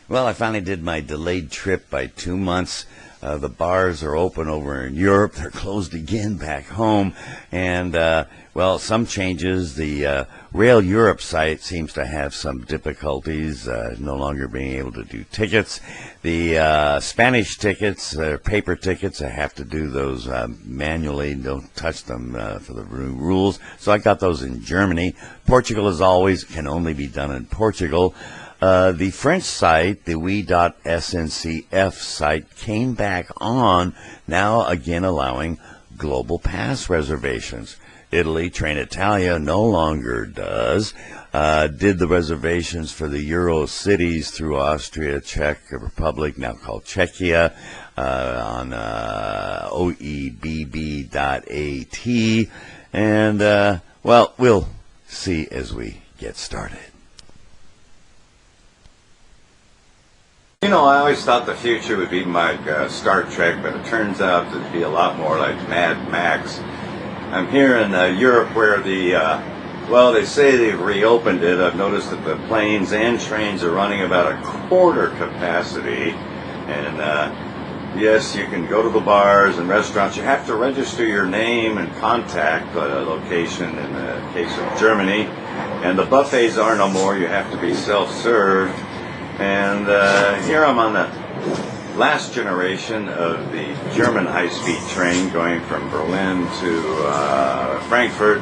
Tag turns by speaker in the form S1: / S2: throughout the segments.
S1: Well, I finally did my delayed trip by 2 months. The bars are open over in Europe. They're closed again back home. And, well, some changes. The Rail Europe site seems to have some difficulties, no longer being able to do tickets. The Spanish tickets, paper tickets, I have to do those manually. Don't touch them for the rules. So I got those in Germany. Portugal, as always, can only be done in Portugal. The French site, the we.sncf site, came back on, now again allowing global pass reservations. Italy, Train Italia, no longer does. Did the reservations for the Euro cities through Austria, Czech Republic, now called Czechia, on oebb.at. And, well, we'll see as we get started.
S2: You know, I always thought the future would be like Star Trek, but it turns out to be a lot more like Mad Max. I'm here in Europe where well, they say they've reopened it. I've noticed that the planes and trains are running about a quarter capacity. And yes, you can go to the bars and restaurants. You have to register your name and contact location in the case of Germany. And the buffets are no more. You have to be self-served. And here I'm on the last generation of the German high-speed train going from Berlin to Frankfurt.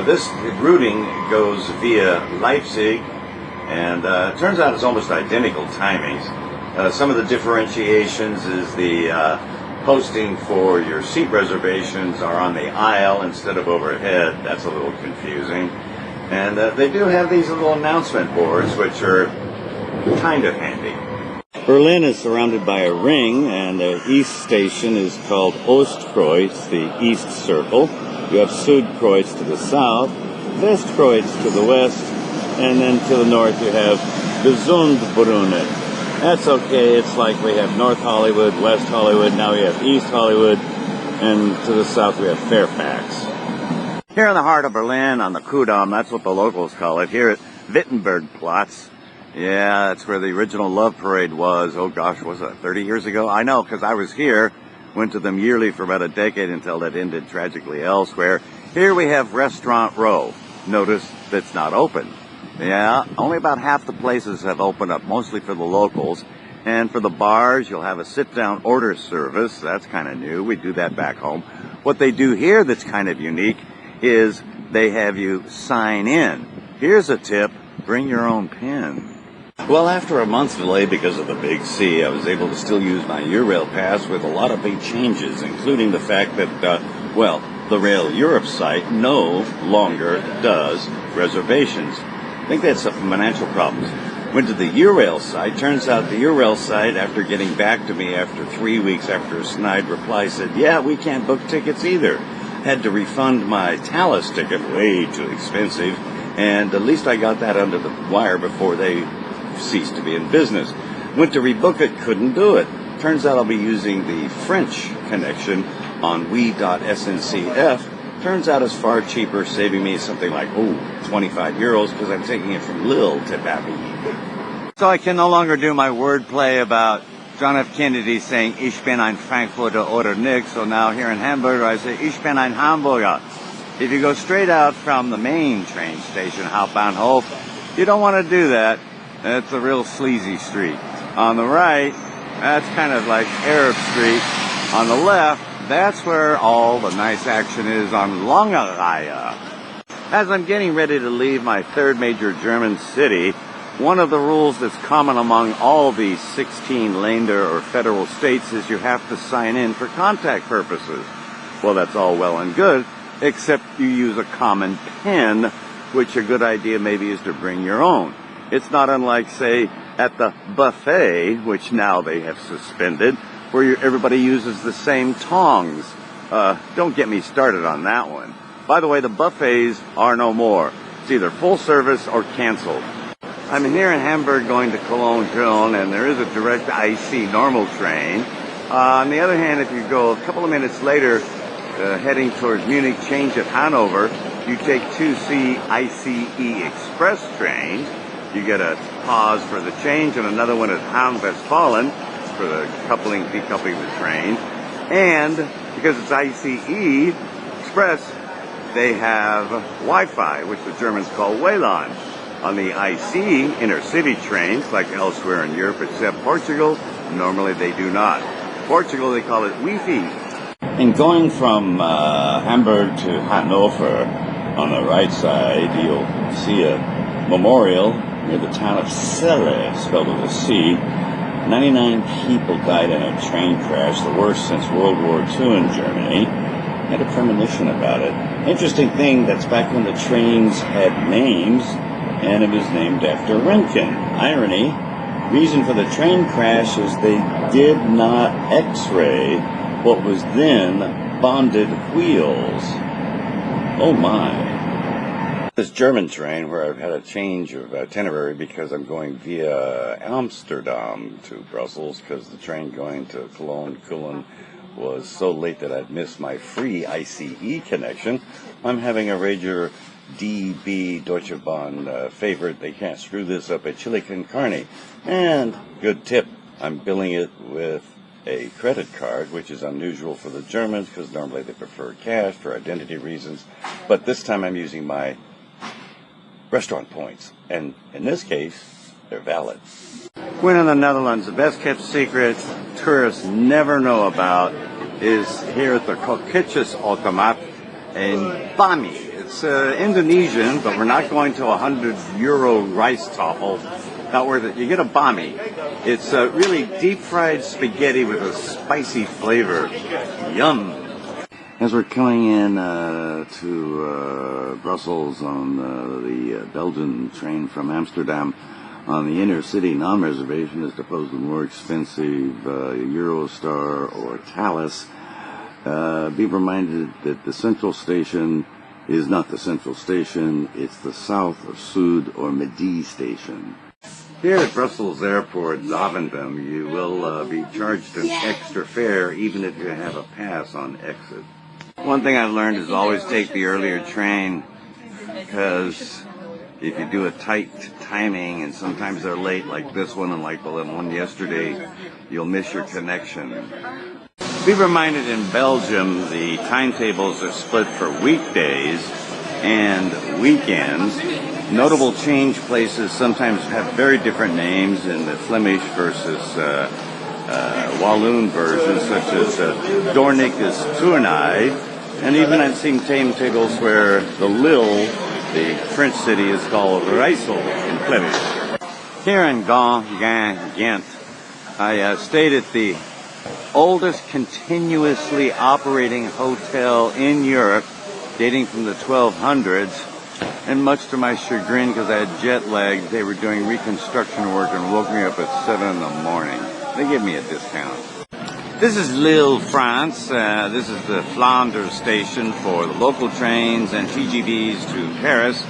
S2: This routing goes via Leipzig, and it turns out it's almost identical timings. Some of the differentiations is the posting for your seat reservations are on the aisle instead of overhead. That's a little confusing. And they do have these little announcement boards, which are kind of handy. Berlin is surrounded by a ring, and the east station is called Ostkreuz, the east circle. You have Südkreuz to the south, Westkreuz to the west, and then to the north you have Gesundbrunnen. That's okay. It's like we have North Hollywood, West Hollywood, now we have East Hollywood, and to the south we have Fairfax. Here in the heart of Berlin, on the Kudamm, that's what the locals call it, here at Wittenbergplatz. Yeah, that's where the original Love Parade was. Oh gosh, was it 30 years ago? I know, because I was here, went to them yearly for about a decade until that ended tragically elsewhere. Here we have Restaurant Row. Notice that's not open. Yeah, only about half the places have opened up, mostly for the locals. And for the bars, you'll have a sit-down order service. That's kind of new. We do that back home. What they do here that's kind of unique is they have you sign in. Here's a tip. Bring your own pen. Well, after a month's delay because of the Big C, I was able to still use my Eurail pass with a lot of big changes, including the fact that, well, the Rail Europe site no longer does reservations. I think they had some financial problems. Went to the Eurail site. Turns out the Eurail site, after getting back to me after 3 weeks after a snide reply, said, yeah, we can't book tickets either. Had to refund my Thalys ticket, way too expensive, and at least I got that under the wire before they ceased to be in business. Went to rebook it, couldn't do it. Turns out I'll be using the French connection on we.sncf. Turns out it's far cheaper, saving me something like, 25 euros, because I'm taking it from Lille to Paris. So I can no longer do my wordplay about John F. Kennedy saying, Ich bin ein Frankfurter oder nicht. So now here in Hamburg, I say, Ich bin ein Hamburger. If you go straight out from the main train station, Hauptbahnhof, you don't want to do that. It's a real sleazy street. On the right, that's kind of like Arab Street. On the left, that's where all the nice action is on Lange Reihe. As I'm getting ready to leave my third major German city, one of the rules that's common among all the 16 Länder or federal states is you have to sign in for contact purposes. Well, that's all well and good, except you use a common pen, which a good idea maybe is to bring your own. It's not unlike, say, at the buffet, which now they have suspended, where everybody uses the same tongs. Don't get me started on that one. By the way, the buffets are no more. It's either full service or canceled. I'm here in Hamburg going to Cologne, and there is a direct IC normal train. On the other hand, if you go a couple of minutes later, heading towards Munich, change at Hanover, you take 2C ICE Express trains. you get a pause for the change, and another one at Ham-Westfalen for the coupling, decoupling the train. And because it's ICE Express, they have Wi-Fi, which the Germans call WLAN. On the IC intercity trains, like elsewhere in Europe except Portugal, normally they do not. Portugal, they call it Wi-Fi. In going from Hamburg to Hanover, on the right side, you'll see a memorial near the town of Celle, spelled with a C. 99 people died in a train crash, the worst since World War II in Germany. I had a premonition about it. Interesting thing, that's back when the trains had names, and it was named after Röntgen. Irony, reason for the train crash is they did not x-ray what was then bonded wheels. Oh my. This German train, where I've had a change of itinerary because I'm going via Amsterdam to Brussels, because the train going to Cologne was so late that I'd missed my free ICE connection. I'm having a Ranger DB Deutsche Bahn favorite. They can't screw this up at chili con carne. And good tip, I'm billing it with a credit card, which is unusual for the Germans because normally they prefer cash for identity reasons. But this time I'm using my restaurant points, and in this case, they're valid. When in the Netherlands, the best kept secret tourists never know about is here at the Koketjesautomaat in Bami. It's Indonesian, but we're not going to €100 rice toffel. Not worth it. You get a Bami. It's really deep fried spaghetti with a spicy flavor. Yum. As we're coming in to Brussels on the Belgian train from Amsterdam on the intercity non-reservation as opposed to more expensive Eurostar or Thalys, be reminded that the central station is not the central station, it's the south of Sud or Midi station. Here at Brussels Airport, Zaventem, you will be charged an extra fare even if you have a pass on exit. One thing I've learned is always take the earlier train, because if you do a tight timing and sometimes they're late like this one and like the one yesterday, you'll miss your connection. Be reminded in Belgium the timetables are split for weekdays and weekends. Notable change places sometimes have very different names in the Flemish versus Walloon versions, such as Doornik is Tournai, and even I've seen timetables where the Lille, the French city, is called Rijssel in Flemish. Here in Ghent, I stayed at the oldest continuously operating hotel in Europe, dating from the 1200s. And much to my chagrin, because I had jet lag, they were doing reconstruction work and woke me up at 7 in the morning. They gave me a discount. This is Lille, France. This is the Flanders station for the local trains and TGVs to Paris.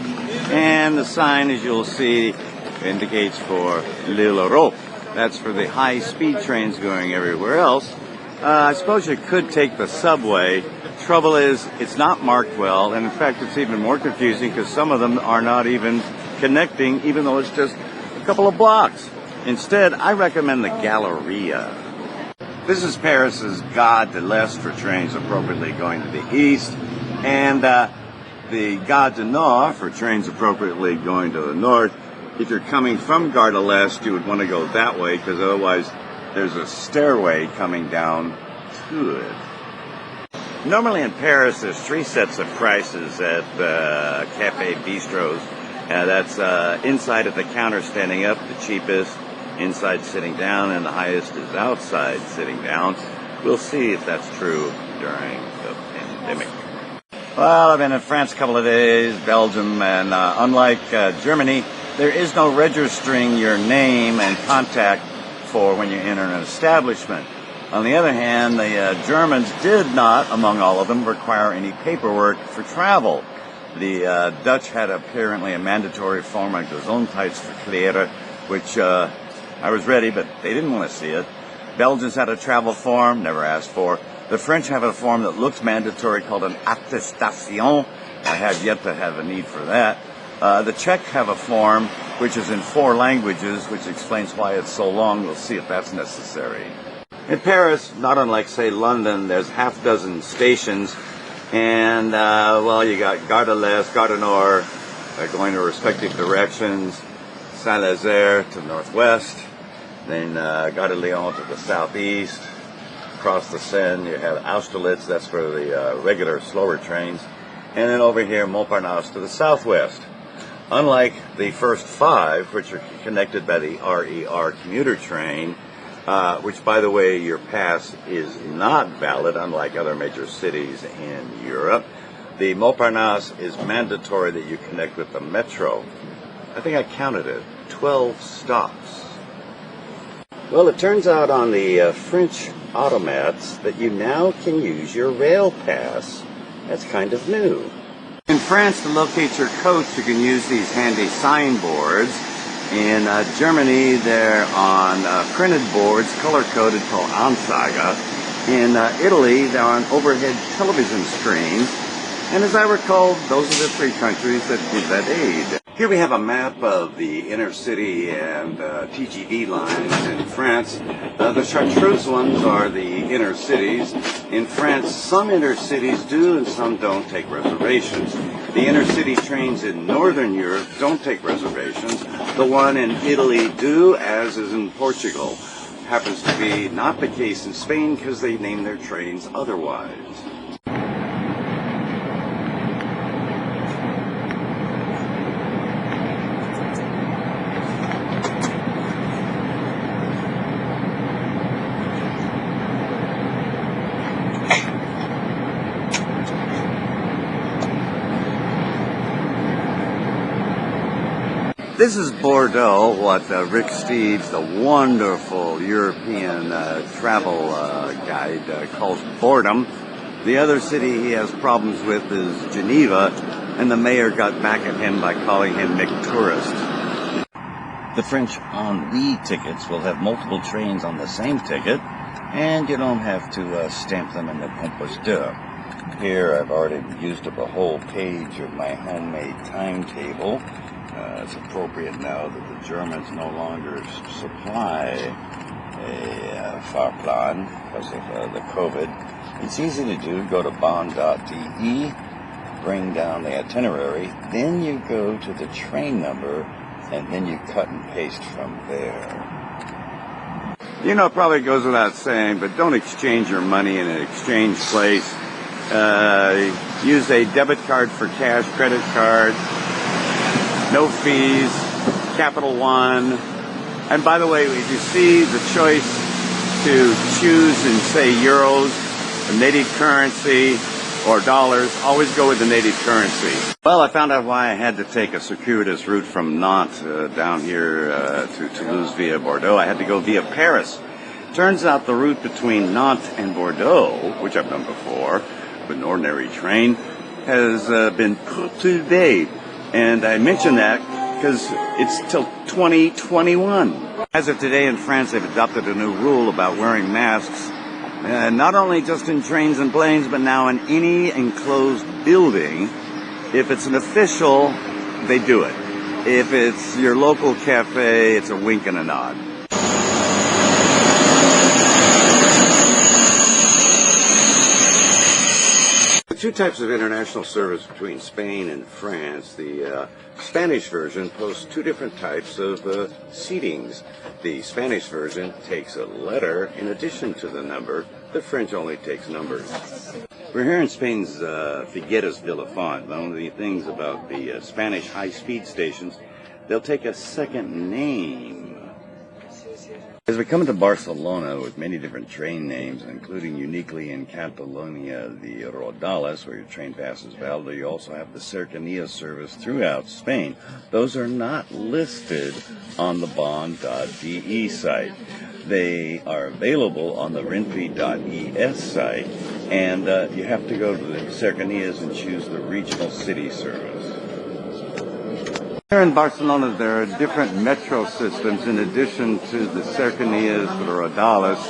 S2: And the sign, as you'll see, indicates for RailEurope. That's for the high-speed trains going everywhere else. I suppose you could take the subway. Trouble is, it's not marked well, and in fact, it's even more confusing because some of them are not even connecting, even though it's just a couple of blocks. Instead, I recommend the Galleria. This is Paris's Gare de l'Est for trains appropriately going to the east, and the Gare du Nord for trains appropriately going to the north. If you're coming from Gare de l'Est, you would want to go that way because otherwise there's a stairway coming down to it. Normally in Paris, there's 3 sets of prices at cafe bistros. That's inside at the counter standing up, the cheapest, inside sitting down, and the highest is outside sitting down. We'll see if that's true during the pandemic. Well, I've been in France a couple of days, Belgium, and unlike Germany, there is no registering your name and contact for when you enter an establishment. On the other hand, the Germans did not, among all of them, require any paperwork for travel. The Dutch had apparently a mandatory form like the Untitled, which I was ready, but they didn't want to see it. Belgians had a travel form, never asked for. The French have a form that looks mandatory called an attestation. I have yet to have a need for that. The Czech have a form which is in 4 languages, which explains why it's so long. We'll see if that's necessary. In Paris, not unlike, say, London, there's half dozen stations. And, well, you got Gare de l'Est, Gare du Nord, going to respective directions. Saint-Lazare to the northwest. Then Gare de Lyon to the southeast. Across the Seine, you have Austerlitz, that's for the regular, slower trains. And then over here, Montparnasse to the southwest. Unlike the first 5, which are connected by the RER commuter train, which, by the way, your pass is not valid, unlike other major cities in Europe. The Montparnasse is mandatory that you connect with the metro. I think I counted it, 12 stops. Well, it turns out on the French automats that you now can use your rail pass. That's kind of new. In France, to locate your coach, you can use these handy signboards. In Germany, they're on printed boards, color-coded, called Anzeige. In Italy, they're on overhead television screens. And as I recall, those are the 3 countries that give that aid. Here we have a map of the inner city and TGV lines in France. The chartreuse ones are the inner cities. In France, some inner cities do and some don't take reservations. The inner city trains in Northern Europe don't take reservations. The one in Italy do, as is in Portugal. Happens to be not the case in Spain because they name their trains otherwise. This is Bordeaux, what Rick Steves, the wonderful European travel guide, calls boredom. The other city he has problems with is Geneva, and the mayor got back at him by calling him McTourist. The French Ennui tickets will have multiple trains on the same ticket, and you don't have to stamp them in the composteur. Here I've already used up a whole page of my homemade timetable. It's appropriate now that the Germans no longer supply a Fahrplan because of the COVID. It's easy to do. Go to bahn.de, bring down the itinerary, then you go to the train number, and then you cut and paste from there. You know, it probably goes without saying, but don't exchange your money in an exchange place. Use a debit card for cash, credit card. No fees, Capital One. And by the way, if you see the choice to choose in, say, euros, the native currency, or dollars, always go with the native currency. Well, I found out why I had to take a circuitous route from Nantes down here to Toulouse via Bordeaux. I had to go via Paris. Turns out the route between Nantes and Bordeaux, which I've done before, with an ordinary train, has been put today. And I mention that because it's till 2021. As of today in France, they've adopted a new rule about wearing masks, not only just in trains and planes, but now in any enclosed building. If it's an official, they do it. If it's your local cafe, it's a wink and a nod. Two types of international service between Spain and France. The Spanish version posts 2 different types of seatings. The Spanish version takes a letter in addition to the number. The French only takes numbers. We're here in Spain's Figueras de la Font. One of the things about the Spanish high-speed stations, they'll take a second name. As we come into Barcelona with many different train names, including uniquely in Catalonia, the Rodales, where your train passes valid, you also have the Cercanías service throughout Spain. Those are not listed on the bahn.de site. They are available on the renfe.es site, and you have to go to the Cercanías and choose the regional city service. Here in Barcelona, there are different metro systems in addition to the Cercanías, the Rodales.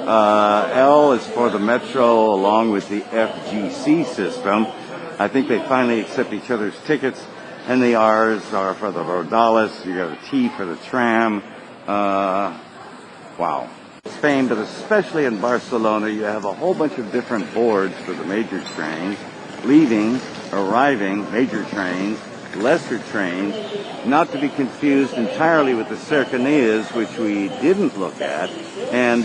S2: L is for the metro along with the FGC system. I think they finally accept each other's tickets. and the R's are for the Rodales. You got a T for the tram. Wow. Spain, but especially in Barcelona, you have a whole bunch of different boards for the major trains, leaving, arriving, major trains, lesser trains, not to be confused entirely with the cercanías, which we didn't look at, and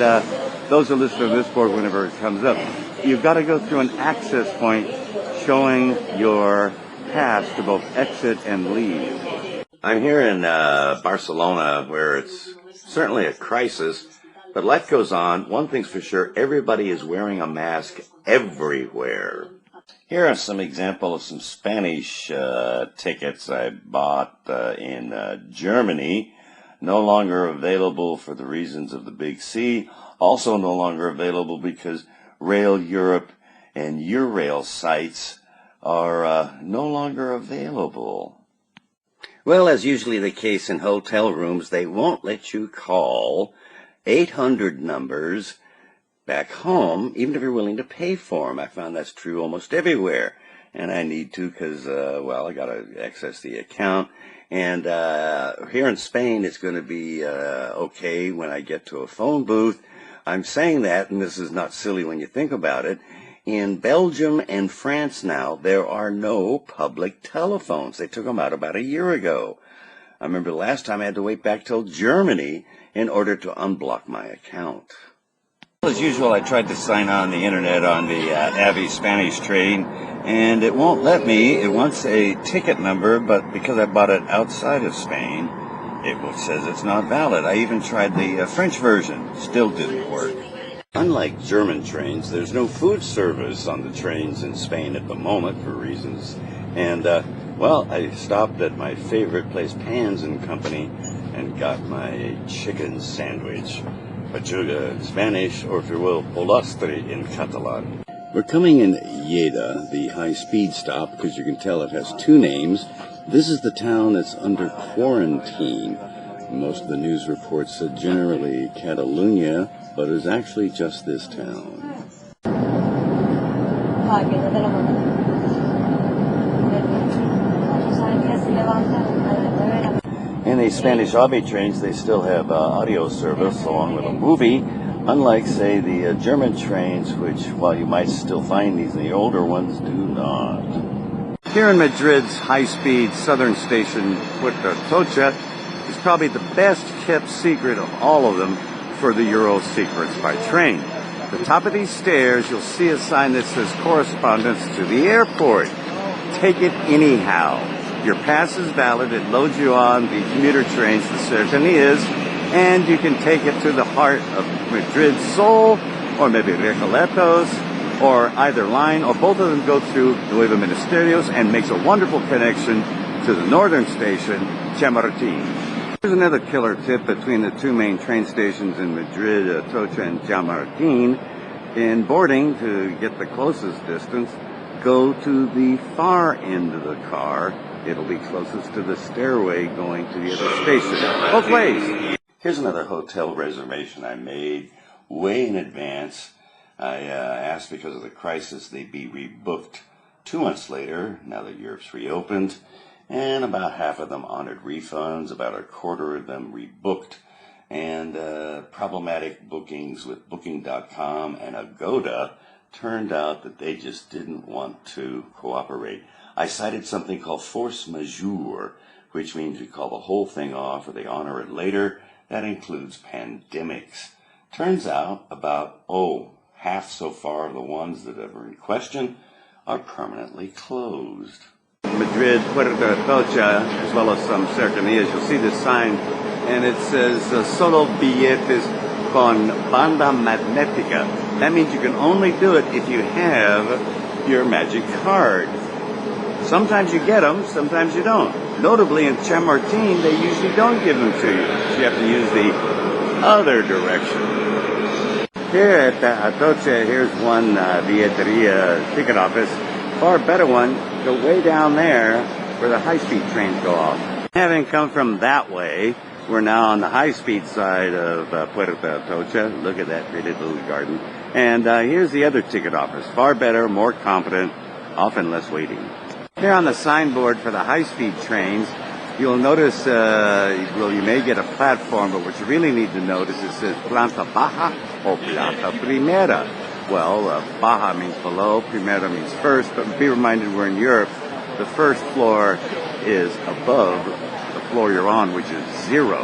S2: those are listed on this board whenever it comes up. You've got to go through an access point showing your pass to both exit and leave. I'm here in Barcelona, where it's certainly a crisis, but life goes on. One thing's for sure, everybody is wearing a mask everywhere. Here are some examples of some Spanish tickets I bought in Germany. No longer available for the reasons of the Big C. Also no longer available because RailEurope and Eurail sites are no longer available. Well, as usually the case in hotel rooms, they won't let you call 800 numbers back home, even if you're willing to pay for them. I found that's true almost everywhere. And I need to because, well, I got to access the account. And here in Spain, it's going to be okay when I get to a phone booth. I'm saying that, and this is not silly when you think about it. In Belgium and France now, there are no public telephones. They took them out about a year ago. I remember the last time I had to wait back till Germany in order to unblock my account. As usual, I tried to sign on the internet on the AVI Spanish train, and it won't let me. It wants a ticket number, but because I bought it outside of Spain, it says it's not valid. I even tried the French version. Still didn't work. Unlike German trains, there's no food service on the trains in Spain at the moment for reasons. And, well, I stopped at my favorite place, Pans and Company, and got my chicken sandwich. Pachuga in Spanish, or if you will, pollastre in Catalan. We're coming in Lleida, the high-speed stop, because you can tell it has two names. This is the town that's under quarantine. Most of the news reports said generally Catalonia, but it's actually just this town. In the Spanish AVI trains, they still have audio service along with a movie, unlike, say, the German trains, which, while you might still find these in the older ones, do not. Here in Madrid's high-speed southern station, Puerto Tocha, is probably the best-kept secret of all of them for the Euro secrets by train. At the top of these stairs, you'll see a sign that says correspondence to the airport. Take it anyhow. Your pass is valid. It loads you on the commuter trains, the cercanías, and you can take it to the heart of Madrid's soul, or maybe Recoletos, or either line, or both of them go through Nueva Ministerios and makes a wonderful connection to the northern station, Chamartín. Here's another killer tip between the two main train stations in Madrid, Atocha and Chamartín. In boarding, to get the closest distance, go to the far end of the car. It'll be closest to the stairway going to the other station. Both ways. Here's another hotel reservation I made way in advance. I asked because of the crisis they be rebooked 2 months later, now that Europe's reopened, and about half of them honored refunds, about a quarter of them rebooked, and problematic bookings with Booking.com and Agoda turned out that they just didn't want to cooperate. I cited something called force majeure, which means you call the whole thing off or they honor it later. That includes pandemics. Turns out about, half so far of the ones that are in question are permanently closed. Madrid, Puerto Tocha, as well as some cercanías, you'll see this sign, and it says, solo billetes con banda magnética. That means you can only do it if you have your magic card. Sometimes you get them, sometimes you don't. Notably in Chamartín, they usually don't give them to you. So you have to use the other direction. Here at Atocha, here's one Billeteria ticket office. Far better one, go way down there where the high-speed trains go off. Having come from that way, we're now on the high-speed side of Puerto Atocha. Look at that pretty little garden. And here's the other ticket office. Far better, more competent, often less waiting. Here on the signboard for the high-speed trains, you'll notice, well, you may get a platform, but what you really need to notice is it says Planta Baja or Planta Primera. Well, Baja means below, Primera means first, but be reminded we're in Europe. The first floor is above the floor you're on, which is 0.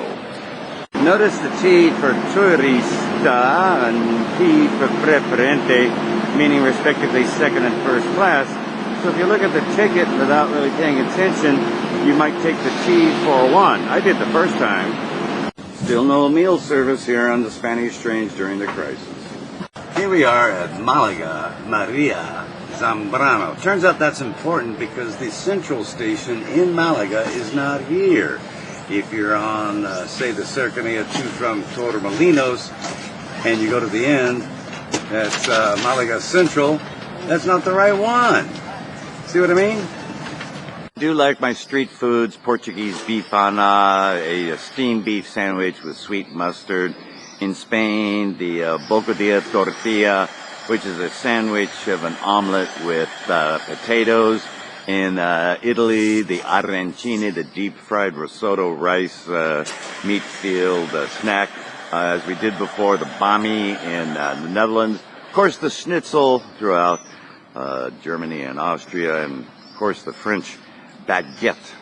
S2: Notice the T for turista and P for preferente, meaning respectively second and first class. So if you look at the ticket without really paying attention, you might take the T41. I did the first time. Still no meal service here on the Spanish trains during the crisis. Here we are at Malaga Maria Zambrano. Turns out that's important because the central station in Malaga is not here. If you're on, say, the Cercanía 2 from Torremolinos, and you go to the end, that's Malaga Central, that's not the right one. See what I mean? I do like my street foods, Portuguese bifana, a steamed beef sandwich with sweet mustard. In Spain, the bocadilla tortilla, which is a sandwich of an omelet with potatoes. In Italy, the arancine, the deep-fried risotto rice meat-filled snack, as we did before, the bami in the Netherlands. Of course, the schnitzel throughout Germany and Austria, and of course the French baguette.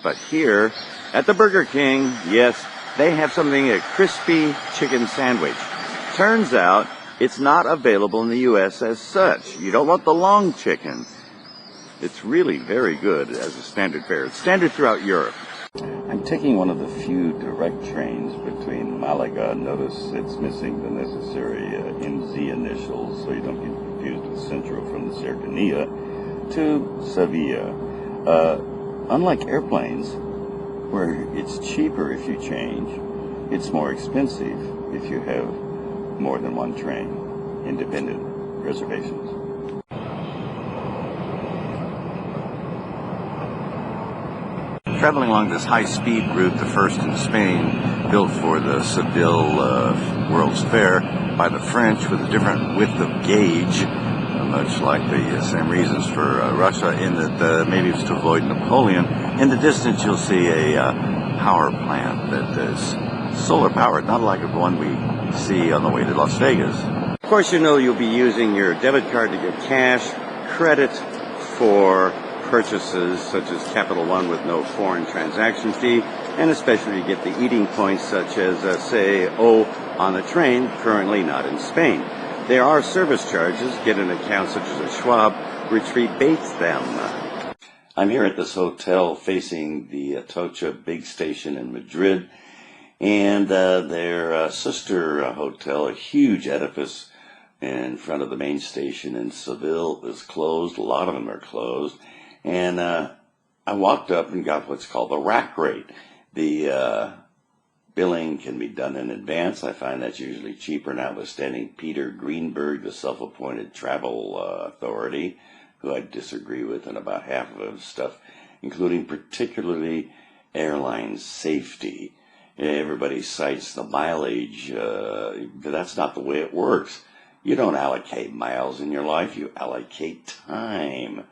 S2: But here at the Burger King, yes, they have something, a crispy chicken sandwich. Turns out it's not available in the U.S. as such. You don't want the long chicken. It's really very good as a standard fare. It's standard throughout Europe. I'm taking one of the few direct trains between Malaga. Notice it's missing the necessary MZ initials, so you don't get confused with Centro from the Cercanía, to Sevilla. Unlike airplanes, where it's cheaper if you change, it's more expensive if you have more than one train, independent reservations. Traveling along this high-speed route, the first in Spain, built for the Seville World's Fair by the French with a different width of gauge, much like the same reasons for Russia, in that maybe it's to avoid Napoleon. In the distance, you'll see a power plant that is solar-powered, not like the one we see on the way to Las Vegas. Of course, you know you'll be using your debit card to get cash, credit for purchases such as Capital One with no foreign transaction fee, and especially you get the eating points such as, say, on the train, currently not in Spain. There are service charges. Get an account such as a Schwab, which rebates them. I'm here at this hotel facing the Atocha big station in Madrid, and their sister hotel, a huge edifice in front of the main station in Seville, is closed. A lot of them are closed. And I walked up and got what's called the rack rate. The billing can be done in advance. I find that's usually cheaper, notwithstanding Peter Greenberg, the self-appointed travel authority, who I disagree with in about half of his stuff, including particularly airline safety. Everybody cites the mileage, but that's not the way it works. You don't allocate miles in your life, you allocate time,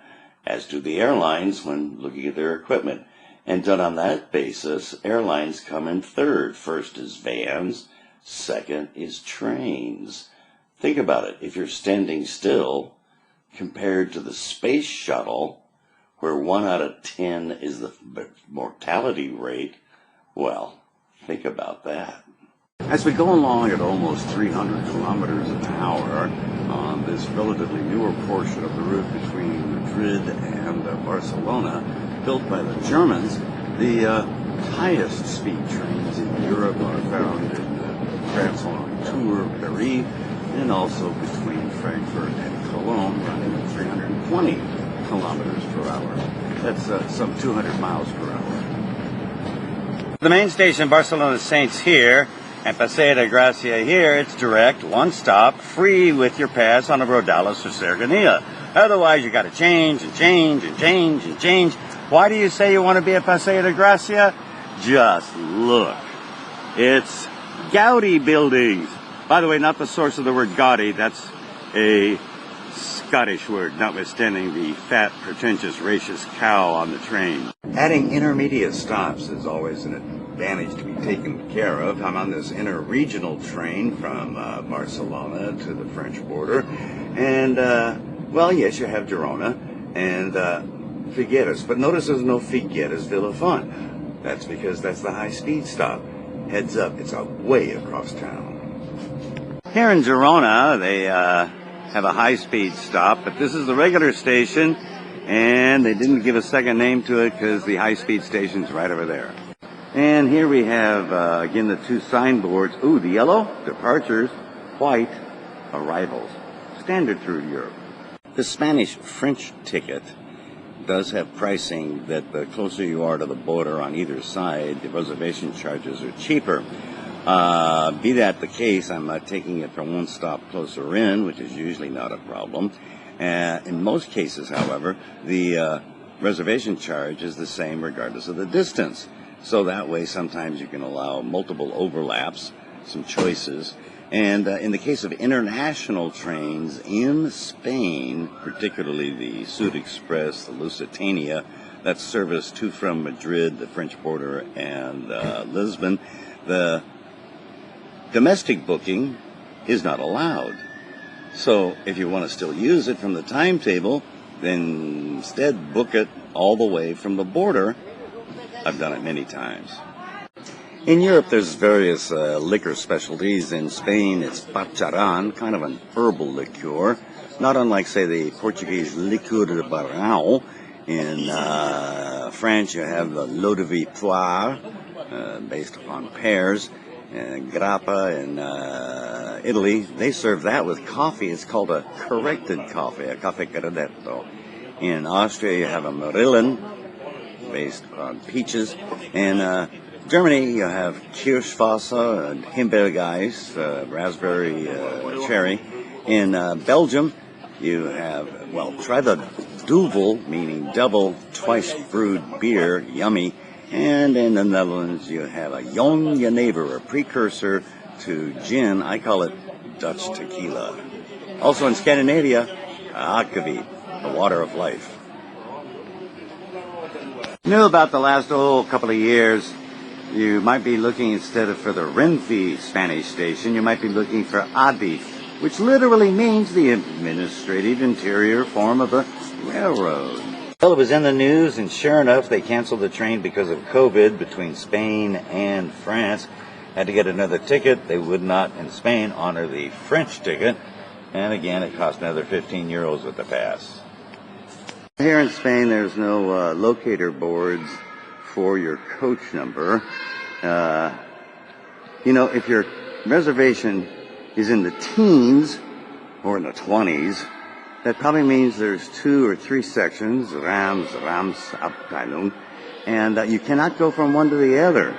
S2: as do the airlines when looking at their equipment. And done on that basis, airlines come in third. First is vans, second is trains. Think about it. If you're standing still, compared to the space shuttle, where 1 out of 10 is the mortality rate, well, think about that. As we go along at almost 300 kilometers an hour on this relatively newer portion of the route between Madrid and Barcelona, built by the Germans, the highest speed trains in Europe are found in France along Tours, Paris, and also between Frankfurt and Cologne, running at 320 kilometers per hour. That's some 200 miles per hour. The main station, Barcelona Saints here, and Paseo de Gracia here, it's direct, one stop, free with your pass on a Rodales or Cercanía. Otherwise, you got to change and change and change and change. Why do you say you want to be at Paseo de Gracia? Just look. It's Gaudi buildings. By the way, not the source of the word Gaudi. That's a Scottish word, notwithstanding the fat, pretentious, racist cow on the train.
S1: Adding intermediate stops is always an advantage to be taken care of. I'm on this interregional train from Barcelona to the French border. And, well, yes, you have Girona and Figueres. But notice there's no Figueres de la Font. That's because that's the high-speed stop. Heads up, it's way across town. Here in Girona, they have a high-speed stop, but this is the regular station, and they didn't give a second name to it because the high-speed station's right over there. And here we have, again, the two signboards. Ooh, the yellow, departures, white, arrivals. Standard through Europe. The Spanish-French ticket does have pricing that the closer you are to the border on either side, the reservation charges are cheaper. Be that the case, I'm taking it from one stop closer in, which is usually not a problem. In most cases, however, the reservation charge is the same regardless of the distance. So that way, sometimes you can allow multiple overlaps, some choices. And in the case of international trains in Spain, particularly the Sud Express, the Lusitania, that service to from Madrid, the French border, and Lisbon, the domestic booking is not allowed. So if you want to still use it from the timetable, then instead book it all the way from the border. I've done it many times. In Europe, there's various liquor specialties. In Spain, it's Pacharan, kind of an herbal liqueur, not unlike, say, the Portuguese Liqueur de Barão. In France, you have the L'eau de vie poire, based upon pears. Grappa in Italy, they serve that with coffee. It's called a corrected coffee, a caffè corretto. In Austria, you have a Marillen, based on peaches. In Germany, you have Kirschwasser and Himbeergeist, raspberry cherry. In Belgium, you have, well, try the Duvel, meaning double, twice brewed beer, yummy. And in the Netherlands, you have a Jong Jenever, a precursor to gin. I call it Dutch tequila. Also in Scandinavia, akvavit, the water of life. Knew about the last couple of years, you might be looking instead of for the Renfe Spanish station, you might be looking for Adif, which literally means the administrative interior form of a railroad. Well, it was in the news, and sure enough, they canceled the train because of COVID between Spain and France. Had to get another ticket. They would not, in Spain, honor the French ticket. And again, it cost another 15 euros with the pass. Here in Spain, there's no locator boards for your coach number. You know, if your reservation is in the teens or in the 20s, that probably means there's 2 or 3 sections, Ramsabteilung, and you cannot go from one to the other.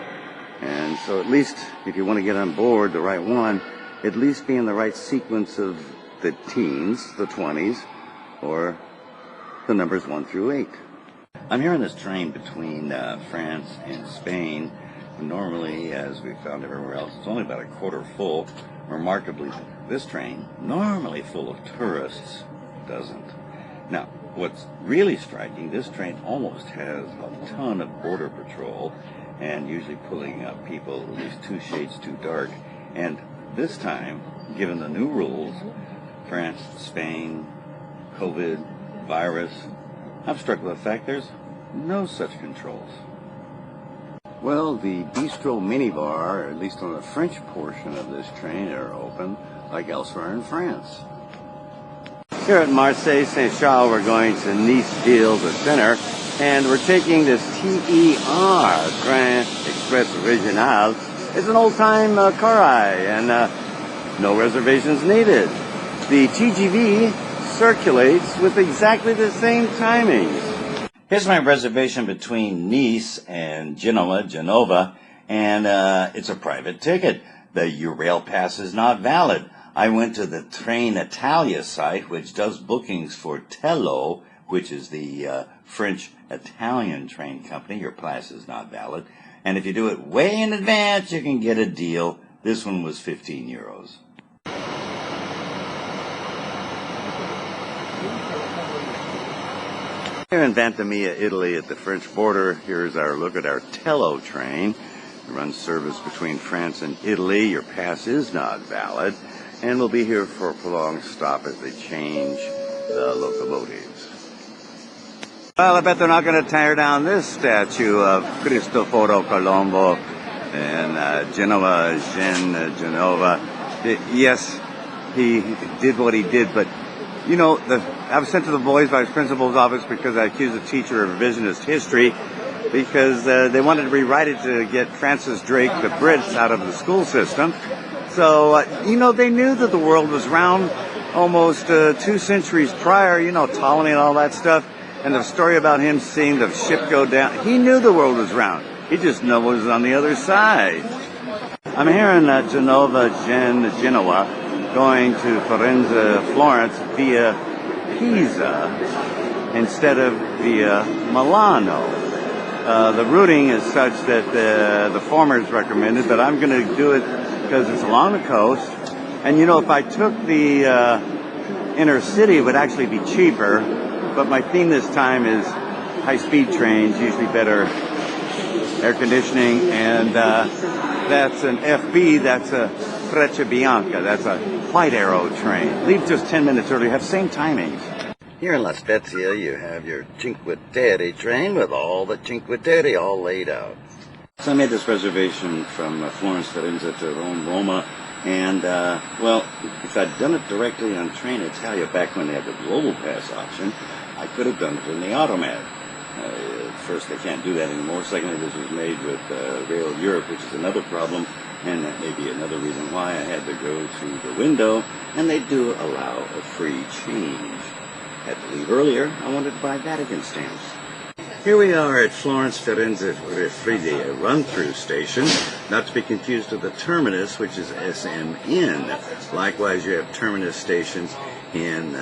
S1: And so at least if you want to get on board the right one, at least be in the right sequence of the teens, the 20s, or the numbers 1 through 8. I'm here on this train between France and Spain. Normally, as we found everywhere else, it's only about a quarter full. Remarkably, this train, normally full of tourists, doesn't. Now, what's really striking, this train almost has a ton of border patrol and usually pulling up people at least 2 shades too dark. And this time, given the new rules, France, Spain, COVID, virus, I'm struck with the fact there's no such controls. Well, the bistro minibar, at least on the French portion of this train, are open like elsewhere in France. Here at Marseille Saint-Charles, we're going to Nice-Ville, the center, and we're taking this TER, Train Express Régional. It's an old-time car ride, and no reservations needed. The TGV circulates with exactly the same timings. Here's my reservation between Nice and Genova, and it's a private ticket. The Eurail pass is not valid. I went to the Train Italia site, which does bookings for Tello, which is the French-Italian train company. Your pass is not valid. And if you do it way in advance, you can get a deal. This one was 15 euros. Here in Ventimiglia, Italy, at the French border, here's our look at our Tello train. It runs service between France and Italy. Your pass is not valid, and we'll be here for a prolonged stop as they change the locomotives. Well, I bet they're not going to tear down this statue of Cristoforo Colombo in Genova. Yes, he did what he did, but you know, I was sent to the boys' vice principal's office because I accused a teacher of revisionist history because they wanted to rewrite it to get Francis Drake, the Brits, out of the school system. So, you know, they knew that the world was round almost 2 centuries prior, you know, Ptolemy and all that stuff. And the story about him seeing the ship go down, he knew the world was round. He just knew what was on the other side. I'm here in Genoa, going to Firenze, Florence via Pisa instead of via Milano. The routing is such that the former is recommended, but I'm going to do it because it's along the coast. And you know, if I took the inner city, it would actually be cheaper. But my theme this time is high-speed trains, usually better air conditioning, and that's an FB, that's a Freccia Bianca, that's a white arrow train. Leave just 10 minutes early, have same timings. Here in La Spezia, you have your Cinque Terre train with all the Cinque Terre all laid out. So I made this reservation from Florence, Firenze to Rome, Roma, and, well, if I'd done it directly on Train Italia back when they had the Global Pass option, I could have done it in the automat. First, they can't do that anymore. Secondly, this was made with RailEurope, which is another problem, and that may be another reason why I had to go to the window, and they do allow a free change. Had to leave earlier. I wanted to buy Vatican stamps. Here we are at Florence Firenze Refridi, a run-through station, not to be confused with the terminus, which is SMN. Likewise, you have terminus stations in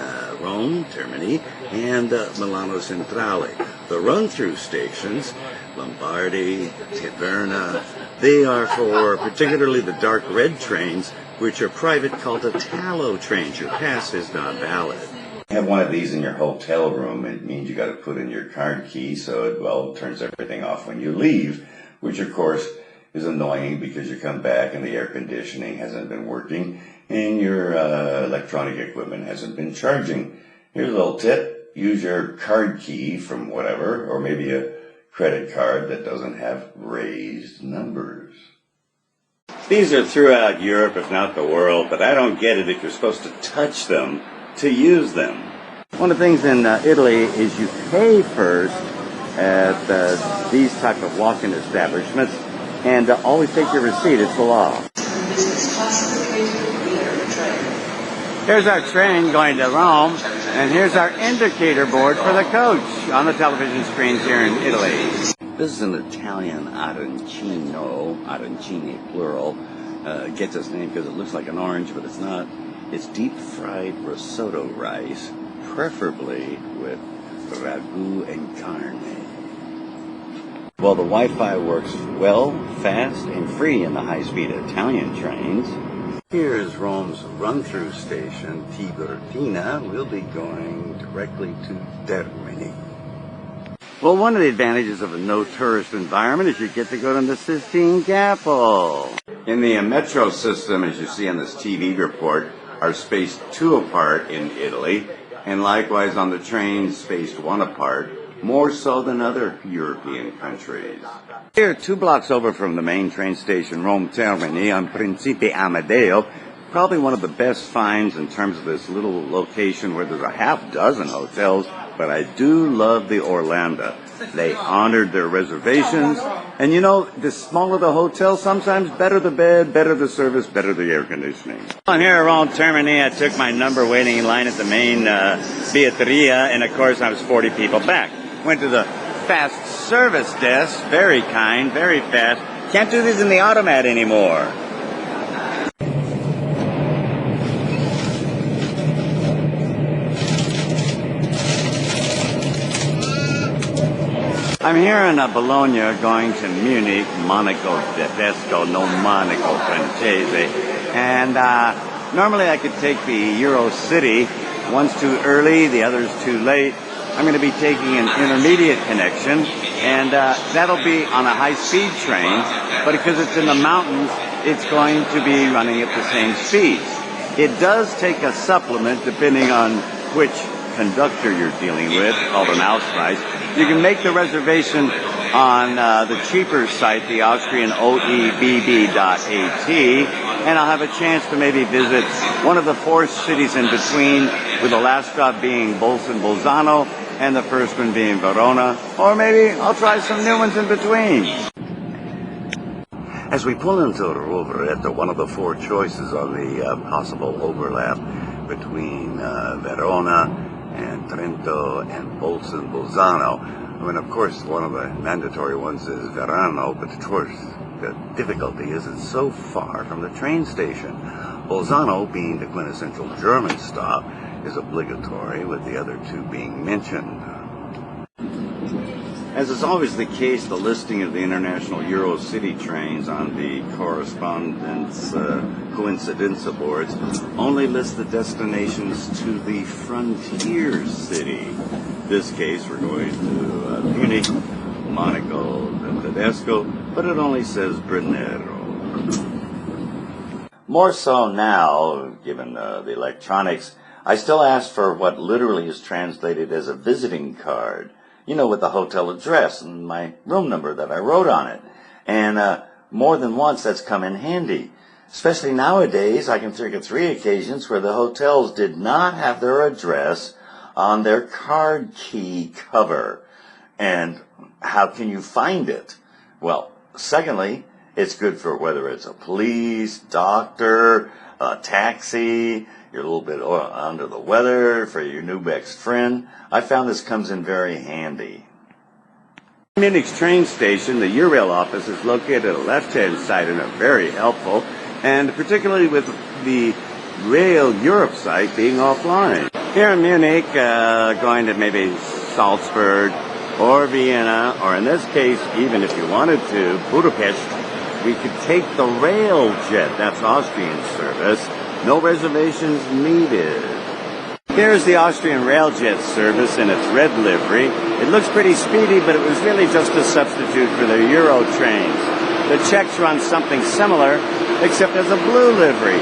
S1: Rome, Termini, and Milano Centrale. The run-through stations, Lombardy, Taverna, they are for particularly the dark red trains, which are private, called Italo trains. Your pass is not valid. You have one of these in your hotel room. It means you got to put in your card key, so it, well, turns everything off when you leave, which of course is annoying because you come back and the air conditioning hasn't been working and your electronic equipment hasn't been charging. Here's a little tip. Use your card key from whatever, or maybe a credit card that doesn't have raised numbers. These are throughout Europe, if not the world, but I don't get it if you're supposed to touch them to use them. One of the things in Italy is you pay first at these type of walk-in establishments, and always take your receipt. It's the law. Here's our train going to Rome, and here's our indicator board for the coach on the television screens here in Italy. This is an Italian arancino, arancini plural. It gets its name because it looks like an orange, but it's not. It's deep-fried risotto rice, preferably with ragu and carne. Well, the Wi-Fi works well, fast, and free in the high-speed Italian trains. Here's Rome's run-through station, Tiburtina. We'll be going directly to Termini. Well, one of the advantages of a no-tourist environment is you get to go to the Sistine Chapel. In the metro system, as you see on this TV report, are spaced 2 apart in Italy, and likewise on the trains spaced 1 apart, more so than other European countries. Here, 2 blocks over from the main train station, Rome Termini, on Principe Amadeo, probably one of the best finds in terms of this little location where there's a half dozen hotels, but I do love the Orlando. They honored their reservations, and you know, the smaller the hotel, sometimes better the bed, better the service, better the air conditioning. On here around Termini, I took my number waiting in line at the main Beateria, and of course I was 40 people back. Went to the fast service desk, very kind, very fast. Can't do this in the automat anymore. I'm here in Bologna going to Munich, Monaco Tedesco, no Monaco Francese. And normally I could take the Euro City. One's too early, the other's too late. I'm going to be taking an intermediate connection, and that'll be on a high-speed train, but because it's in the mountains, it's going to be running at the same speeds. It does take a supplement depending on which conductor you're dealing with, called an Ausweis. You can make the reservation on the cheaper site, the Austrian OEBB.at, and I'll have a chance to maybe visit one of the 4 cities in between, with the last stop being Bolzano and the first one being Verona, or maybe I'll try some new ones in between. As we pull into Rovereto, one of the 4 choices on the possible overlap between Verona and Trento and Bolzano. I mean, of course, one of the mandatory ones is Verano, but of course, the difficulty is it's so far from the train station. Bolzano, being the quintessential German stop, is obligatory, with the other 2 being mentioned. As is always the case, the listing of the international Eurocity trains on the correspondence coincidenza boards only lists the destinations to the frontier city. In this case, we're going to Munich, Monaco, and Tedesco, but it only says Brunero. More so now, given the electronics, I still ask for what literally is translated as a visiting card. You know, with the hotel address and my room number that I wrote on it. And more than once that's come in handy. Especially nowadays, I can think of 3 occasions where the hotels did not have their address on their card key cover. And how can you find it? Well, secondly, it's good for whether it's a police, doctor, a taxi, you're a little bit under the weather, for your new best friend. I found this comes in very handy. Munich's train station, the Eurail office, is located at the left-hand side and are very helpful, and particularly with the RailEurope site being offline. Here in Munich, going to maybe Salzburg or Vienna, or in this case, even if you wanted to, Budapest, we could take the RailJet, that's Austrian service. No reservations needed. Here's the Austrian RailJet service in its red livery. It looks pretty speedy, but it was really just a substitute for their Euro trains. The Czechs run something similar, except as a blue livery.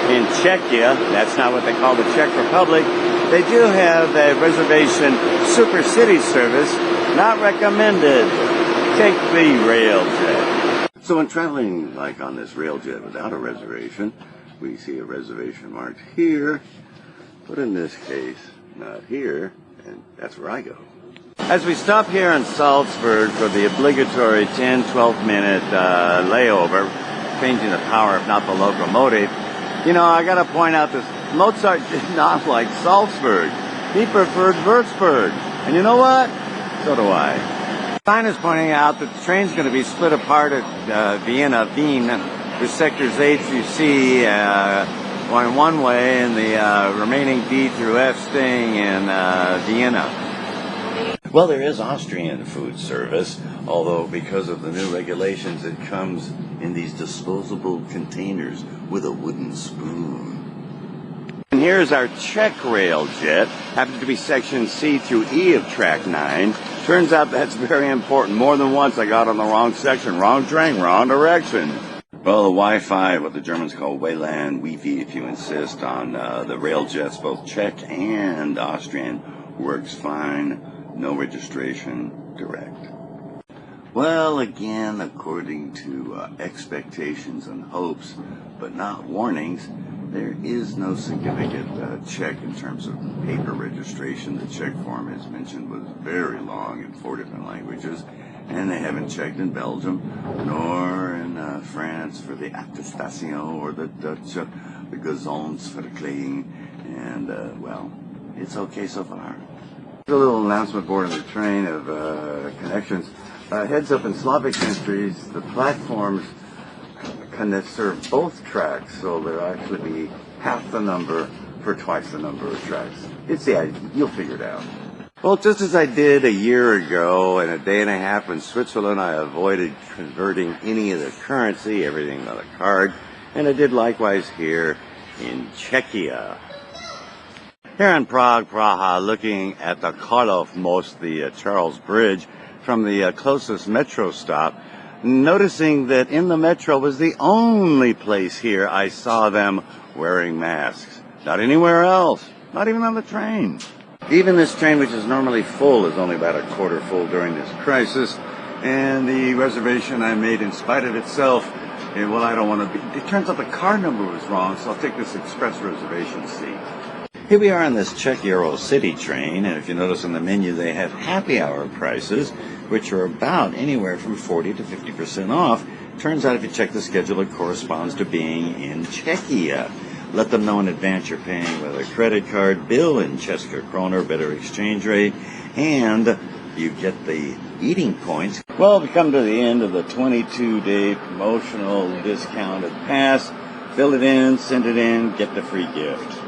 S1: In Czechia, that's not what they call the Czech Republic, they do have a reservation super city service, not recommended. Take the RailJet. So when traveling like on this RailJet without a reservation, we see a reservation marked here, but in this case, not here, and that's where I go. As we stop here in Salzburg for the obligatory 10-12 minute layover, changing the power, if not the locomotive, you know, I gotta point out that Mozart did not like Salzburg. He preferred Würzburg. And you know what? So do I. Sign is pointing out that the train's going to be split apart at Vienna, Wien, with sectors A through C going one way, and the remaining D through F staying in Vienna. Well, there is Austrian food service, although because of the new regulations, it comes in these disposable containers with a wooden spoon. And here's our Czech RailJet, happens to be section C through E of track 9. Turns out that's very important. More than once I got on the wrong section, wrong train, wrong direction. Well, the Wi-Fi, what the Germans call WLAN, Wi-Fi if you insist, on the RailJets, both Czech and Austrian, works fine. No registration, direct. Well, again, according to expectations and hopes, but not warnings, there is no significant check in terms of paper registration. The check form, as mentioned, was very long in 4 different languages, and they haven't checked in Belgium, nor in France for the attestation, or the Dutch, the Gezondverklaring, and, well, it's okay so far. A little announcement board on the train of connections. Heads up, in Slavic countries, the platforms can serve both tracks, so there'll actually be half the number for twice the number of tracks. It's the idea. You'll figure it out. Well, just as I did a year ago and a day and a half in Switzerland, I avoided converting any of the currency, everything on a card, and I did likewise here in Czechia.
S2: Here in Prague, Praha, looking at the Karlov Most, the Charles Bridge, from the closest metro stop, noticing that in the metro was the only place here I saw them wearing masks. Not anywhere else, not even on the train. Even this train, which is normally full, is only about a quarter full during this crisis. And the reservation I made, in spite of itself, well, I don't want to be... It turns out the car number was wrong, so I'll take this express reservation seat. Here we are on this ChuckJPC city train, and if you notice on the menu, they have happy hour prices, which are about anywhere from 40 to 50% off. Turns out if you check the schedule, it corresponds to being in Czechia. Let them know in advance you're paying with a credit card, bill in České kroner, better exchange rate, and you get the eating points. Well, we come to the end of the 22-day promotional discounted pass. Fill it in, send it in, get the free gift.